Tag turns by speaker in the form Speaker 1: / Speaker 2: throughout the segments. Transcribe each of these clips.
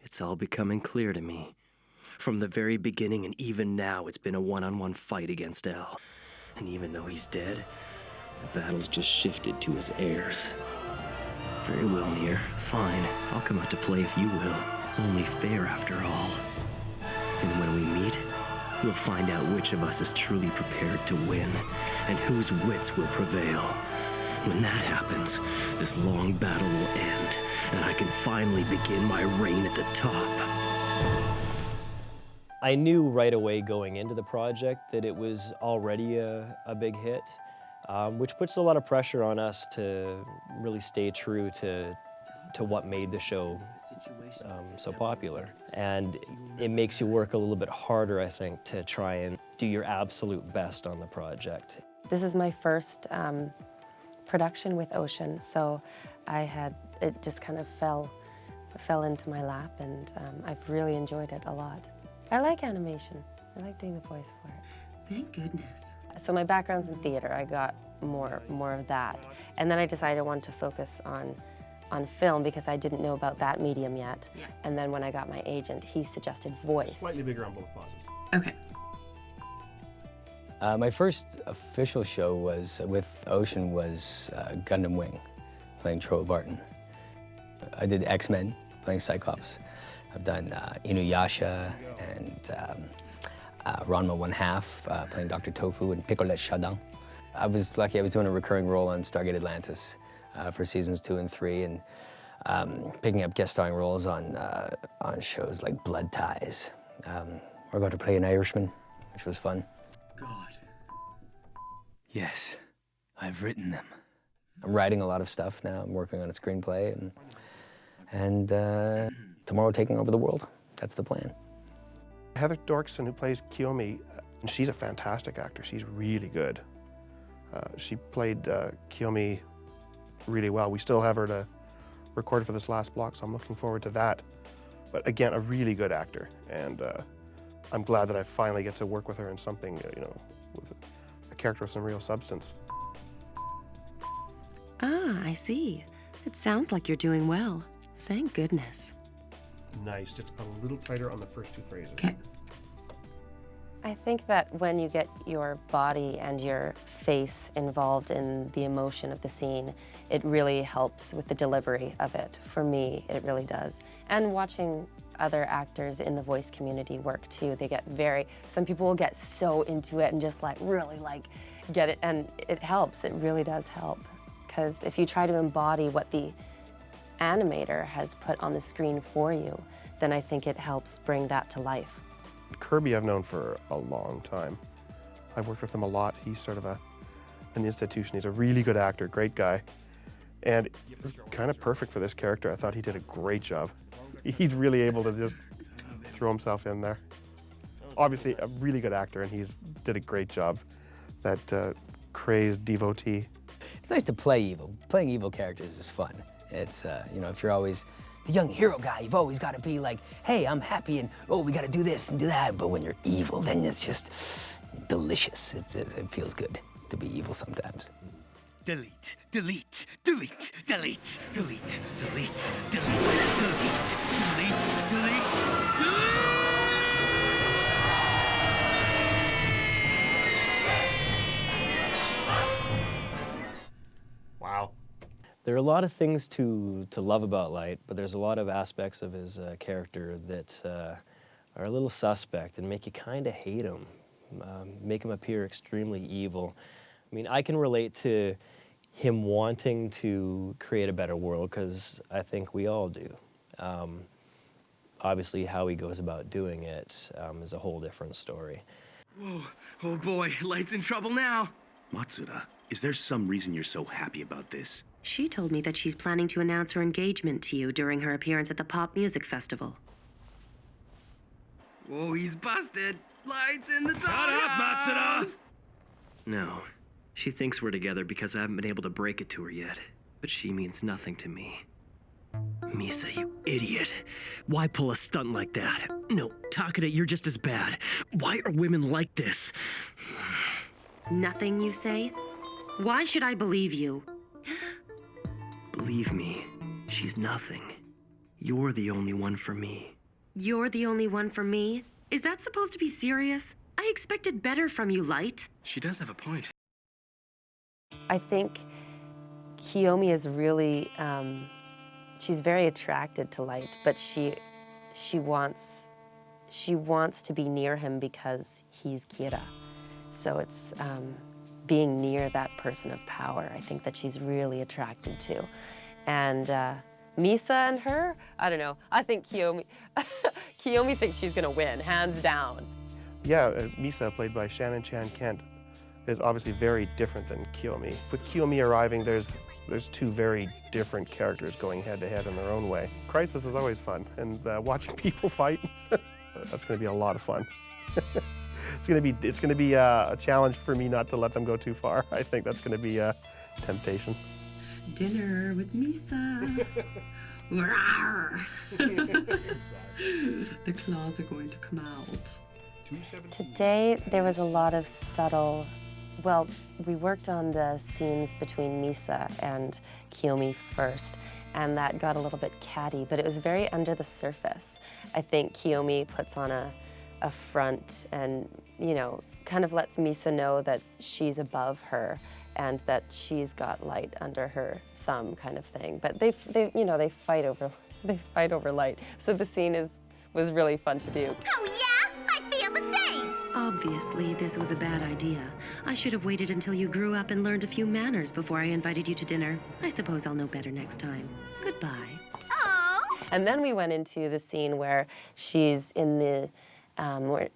Speaker 1: It's all becoming clear to me. From the very beginning and even now, it's been a one-on-one fight against L. And even though he's dead, the battle's just shifted to his heirs. Very well, Nier. Fine. I'll come out to play if you will. It's only fair after all. And when we meet, we'll find out which of us is truly prepared to win, and whose wits will prevail. When that happens, this long battle will end, and I can finally begin my reign at the top.
Speaker 2: I knew right away going into the project that it was already a big hit, which puts a lot of pressure on us to really stay true to what made the show so popular. And it makes you work a little bit harder, I think, to try and do your absolute best on the project.
Speaker 3: This is my first production with Ocean, so it just kind of fell into my lap, and I've really enjoyed it a lot. I like animation. I like doing the voice for it.
Speaker 4: Thank goodness.
Speaker 3: So my background's in theater. I got more of that, and then I decided I wanted to focus on film because I didn't know about that medium yet.
Speaker 4: Yeah.
Speaker 3: And then when I got my agent, he suggested voice.
Speaker 5: Slightly bigger on both pauses.
Speaker 4: Okay.
Speaker 6: My first official show was with Ocean was Gundam Wing, playing Troy Barton. I did X-Men, playing Cyclops. I've done Inuyasha and Ranma 1/2, playing Dr. Tofu and Picolette Shadang. I was lucky I was doing a recurring role on Stargate Atlantis for seasons 2 and 3, and picking up guest starring roles on shows like Blood Ties. I got to play an Irishman, which was fun.
Speaker 7: God. Yes, I've written them.
Speaker 6: I'm writing a lot of stuff now. I'm working on a screenplay, and tomorrow taking over the world. That's the plan.
Speaker 5: Heather Dorkson, who plays Kiyomi, she's a fantastic actor. She's really good. She played Kiyomi really well. We still have her to record for this last block, so I'm looking forward to that. But again, a really good actor, and I'm glad that I finally get to work with her in something, with a character with some real substance.
Speaker 4: Ah, I see. It sounds like you're doing well. Thank goodness.
Speaker 5: Nice, just a little tighter on the first 2 phrases.
Speaker 4: Okay.
Speaker 3: I think that when you get your body and your face involved in the emotion of the scene, it really helps with the delivery of it. For me, it really does. And watching other actors in the voice community work too, some people will get so into it and just really get it, and it helps, it really does help. Because if you try to embody what the animator has put on the screen for you, then I think it helps bring that to life.
Speaker 5: Kirby I've known for a long time. I've worked with him a lot. He's sort of an institution. He's a really good actor, great guy. And he's kind of perfect for this character. I thought he did a great job. He's really able to just throw himself in there. Obviously a really good actor, and he's did a great job. That crazed devotee.
Speaker 6: It's nice to play evil. Playing evil characters is fun. It's, if you're always the young hero guy, you've always got to be like, hey, I'm happy, and oh, we got to do this and do that. But when you're evil, then it's just delicious. It feels good to be evil sometimes.
Speaker 7: Delete, delete, delete, delete, delete, delete, delete, delete, delete, delete, delete.
Speaker 5: Wow.
Speaker 2: There are a lot of things to love about Light, but there's a lot of aspects of his character that are a little suspect and make you kind of hate him, make him appear extremely evil. I mean, I can relate to him wanting to create a better world, because I think we all do. Obviously, how he goes about doing it is a whole different story.
Speaker 7: Whoa, oh boy, Light's in trouble now. Matsuda, is there some reason you're so happy about this?
Speaker 4: She told me that she's planning to announce her engagement to you during her appearance at the Pop Music Festival.
Speaker 7: Whoa, he's busted. Light's in the doghouse.
Speaker 1: Shut up, Matsuda! No. She thinks we're together because I haven't been able to break it to her yet. But she means nothing to me. Misa, you idiot. Why pull a stunt like that? No, Takeda, you're just as bad. Why are women like this?
Speaker 4: Nothing, you say? Why should I believe you?
Speaker 1: Believe me, she's nothing. You're the only one for me.
Speaker 4: You're the only one for me? Is that supposed to be serious? I expected better from you, Light.
Speaker 7: She does have a point.
Speaker 3: I think Kiyomi is really, she's very attracted to Light, but she wants to be near him because he's Kira. So it's being near that person of power, I think that she's really attracted to. And Misa and her, I don't know. I think Kiyomi thinks she's gonna win, hands down.
Speaker 5: Yeah, Misa, played by Shannon Chan Kent, is obviously very different than Kiyomi. With Kiyomi arriving, there's two very different characters going head-to-head in their own way. Crisis is always fun, and watching people fight, that's going to be a lot of fun. It's going to be a challenge for me not to let them go too far. I think that's going to be a temptation.
Speaker 8: Dinner with Misa. The claws are going to come out.
Speaker 3: Today, there was a lot of subtle, well, we worked on the scenes between Misa and Kiyomi first, and that got a little bit catty, but it was very under the surface. I think Kiyomi puts on a front and, you know, kind of lets Misa know that she's above her and that she's got Light under her thumb, kind of thing. But they fight over Light. So the scene was really fun to do.
Speaker 9: Oh yeah, I feel the same.
Speaker 4: Obviously, this was a bad idea. I should have waited until you grew up and learned a few manners before I invited you to dinner. I suppose I'll know better next time. Goodbye.
Speaker 9: Oh.
Speaker 3: And then we went into the scene where she's in the,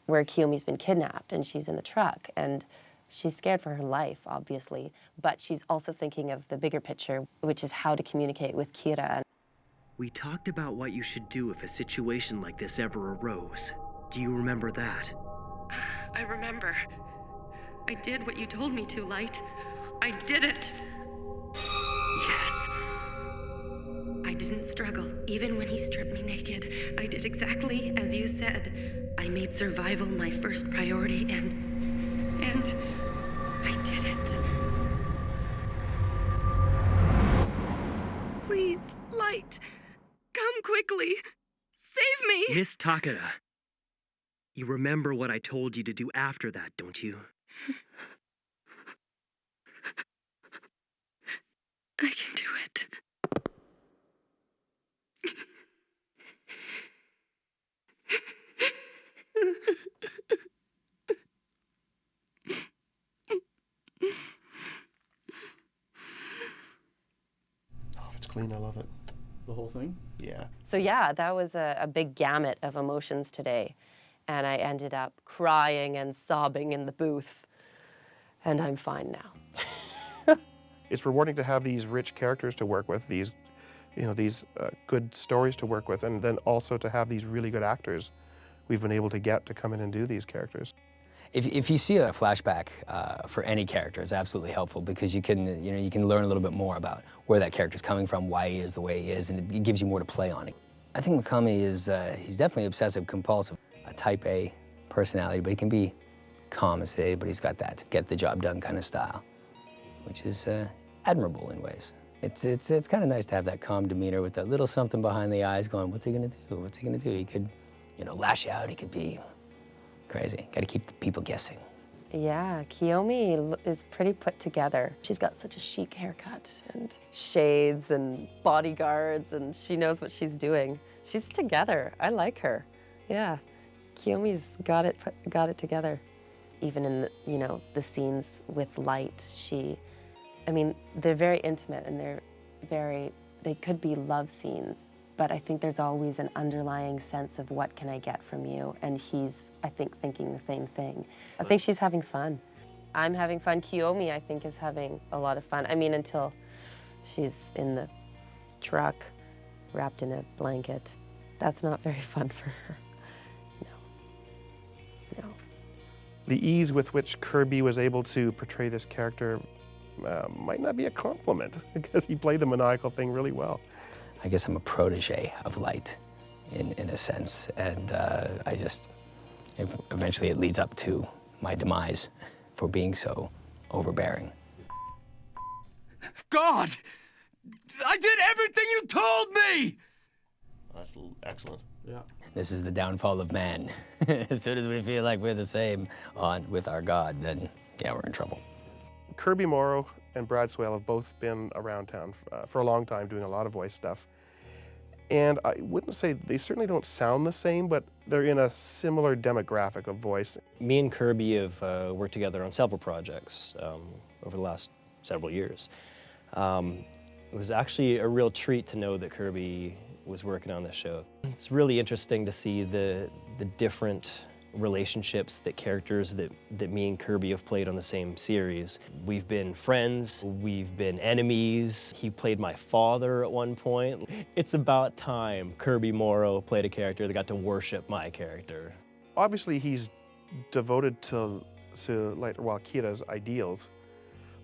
Speaker 3: where Kiyomi's been kidnapped and she's in the truck and she's scared for her life, obviously, but she's also thinking of the bigger picture, which is how to communicate with Kira.
Speaker 1: We talked about what you should do if a situation like this ever arose. Do you remember that?
Speaker 4: I remember. I did what you told me to, Light. I did it.
Speaker 1: Yes.
Speaker 4: I didn't struggle, even when he stripped me naked. I did exactly as you said. I made survival my first priority, and I did it. Please, Light, come quickly. Save me!
Speaker 1: Miss Takeda, you remember what I told you to do after that, don't you?
Speaker 4: I can do it.
Speaker 5: Oh, if it's clean, I love it.
Speaker 10: The whole thing?
Speaker 5: Yeah.
Speaker 3: So yeah, that was a big gamut of emotions today. And I ended up crying and sobbing in the booth. And I'm fine now.
Speaker 5: It's rewarding to have these rich characters to work with, these good stories to work with, and then also to have these really good actors we've been able to get to come in and do these characters.
Speaker 6: If you see a flashback for any character, it's absolutely helpful because you can learn a little bit more about where that character's coming from, why he is the way he is, and it gives you more to play on. I think Mikami is he's definitely obsessive compulsive, a type A personality, but he can be calm and sedate, but he's got that get the job done kind of style, which is admirable in ways. It's kind of nice to have that calm demeanor with that little something behind the eyes going, what's he gonna do? What's he gonna do? He could, lash out. He could be crazy. Got to keep the people guessing.
Speaker 3: Yeah, Kiyomi is pretty put together. She's got such a chic haircut and shades and bodyguards, and she knows what she's doing. She's together. I like her. Yeah, Kiyomi's got it together. Even in the scenes with Light, they're very intimate and they could be love scenes, but I think there's always an underlying sense of what can I get from you, and he's, I think, thinking the same thing. I think she's having fun. I'm having fun. Kiyomi, I think, is having a lot of fun. Until she's in the truck, wrapped in a blanket. That's not very fun for her. No.
Speaker 5: The ease with which Kirby was able to portray this character might not be a compliment because he played the maniacal thing really well.
Speaker 6: I guess I'm a protege of Light in a sense. And eventually it leads up to my demise for being so overbearing.
Speaker 7: God! I did everything you told me!
Speaker 5: That's excellent.
Speaker 10: Yeah.
Speaker 6: This is the downfall of man. As soon as we feel like we're the same with our God, then yeah, we're in trouble.
Speaker 5: Kirby Morrow and Brad Swale have both been around town for a long time doing a lot of voice stuff. And I wouldn't say they certainly don't sound the same, but they're in a similar demographic of voice.
Speaker 2: Me and Kirby have worked together on several projects over the last several years. It was actually a real treat to know that Kirby was working on this show. It's really interesting to see the different relationships that characters that me and Kirby have played on the same series. We've been friends, we've been enemies. He played my father at one point. It's about time Kirby Morrow played a character that got to worship my character.
Speaker 5: Obviously, he's devoted to Kira's ideals,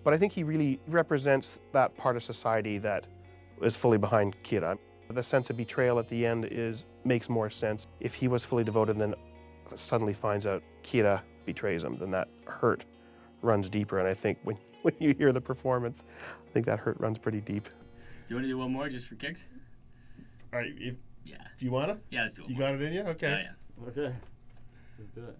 Speaker 5: but I think he really represents that part of society that is fully behind Kira. The sense of betrayal at the end makes more sense. If he was fully devoted and then suddenly finds out Kira betrays him, then that hurt runs deeper. And I think when you hear the performance, I think that hurt runs pretty deep.
Speaker 11: Do you want to do one more just for kicks?
Speaker 5: All right, if you want to?
Speaker 11: Yeah, let's do it.
Speaker 5: You got it in you? Okay.
Speaker 11: Yeah.
Speaker 10: Okay. Let's do it.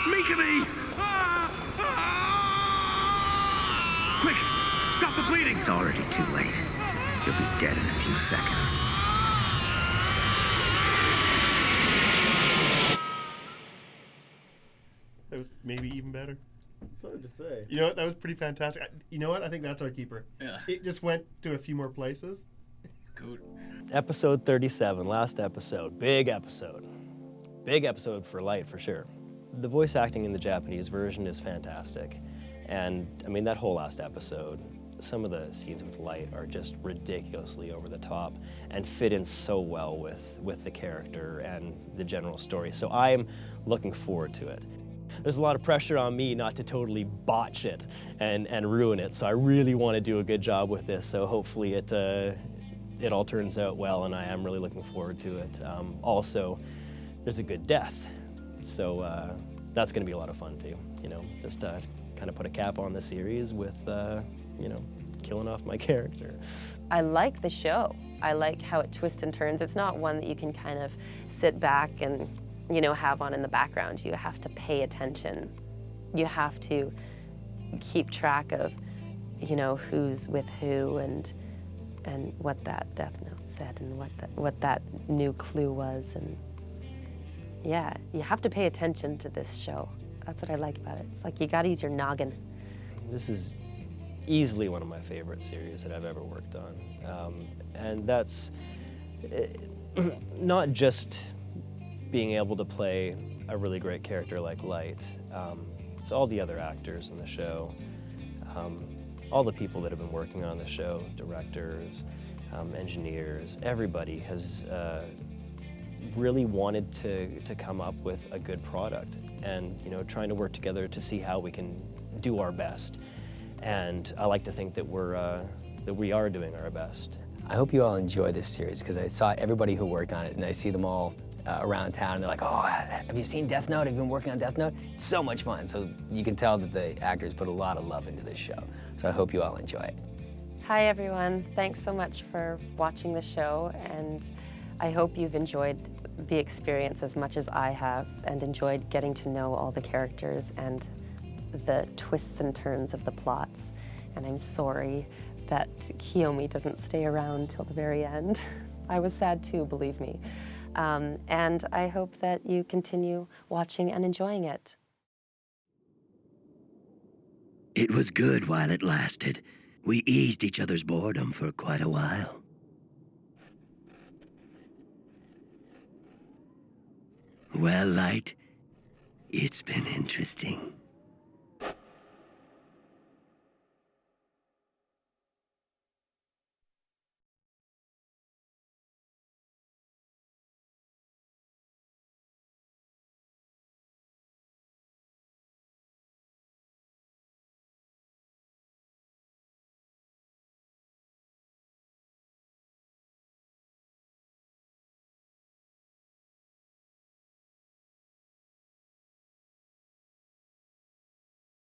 Speaker 7: Mikami! Quick! Stop the bleeding!
Speaker 12: It's already too late. You'll be dead in a few seconds.
Speaker 5: That was maybe even better.
Speaker 10: It's hard to say.
Speaker 5: You know what? That was pretty fantastic. You know what? I think that's our keeper.
Speaker 11: Yeah.
Speaker 5: It just went to a few more places.
Speaker 11: Good.
Speaker 2: Episode 37, last episode. Big episode. Big episode for Light, for sure. The voice acting in the Japanese version is fantastic. And, I mean, that whole last episode, some of the scenes with Light are just ridiculously over the top and fit in so well with the character and the general story. So I'm looking forward to it. There's a lot of pressure on me not to totally botch it and ruin it, so I really want to do a good job with this, so hopefully it all turns out well, and I am really looking forward to it. Also, there's a good death, so that's going to be a lot of fun too, you know, just kind of put a cap on the series with, you know, killing off my character.
Speaker 3: I like the show. I like how it twists and turns. It's not one that you can kind of sit back and, you know, have on in the background. You have to pay attention. You have to keep track of, you know, who's with who and what that death note said and what that new clue was. And yeah, you have to pay attention to this show. That's what I like about it. It's like you gotta use your noggin.
Speaker 2: This is easily one of my favorite series that I've ever worked on. And that's not just being able to play a really great character like Light. It's all the other actors in the show, all the people that have been working on the show, directors, engineers, everybody has really wanted to come up with a good product and, you know, trying to work together to see how we can do our best. And I like to think that we are doing our best.
Speaker 6: I hope you all enjoy this series because I saw everybody who worked on it and I see them all around town and they're like, oh, have you seen Death Note? Have you been working on Death Note? It's so much fun. So you can tell that the actors put a lot of love into this show. So I hope you all enjoy it.
Speaker 3: Hi everyone, thanks so much for watching the show, and I hope you've enjoyed the experience as much as I have and enjoyed getting to know all the characters and the twists and turns of the plots. And I'm sorry that Kiyomi doesn't stay around till the very end. I was sad too, believe me. And I hope that you continue watching and enjoying it.
Speaker 12: It was good while it lasted. We eased each other's boredom for quite a while. Well, Light, it's been interesting.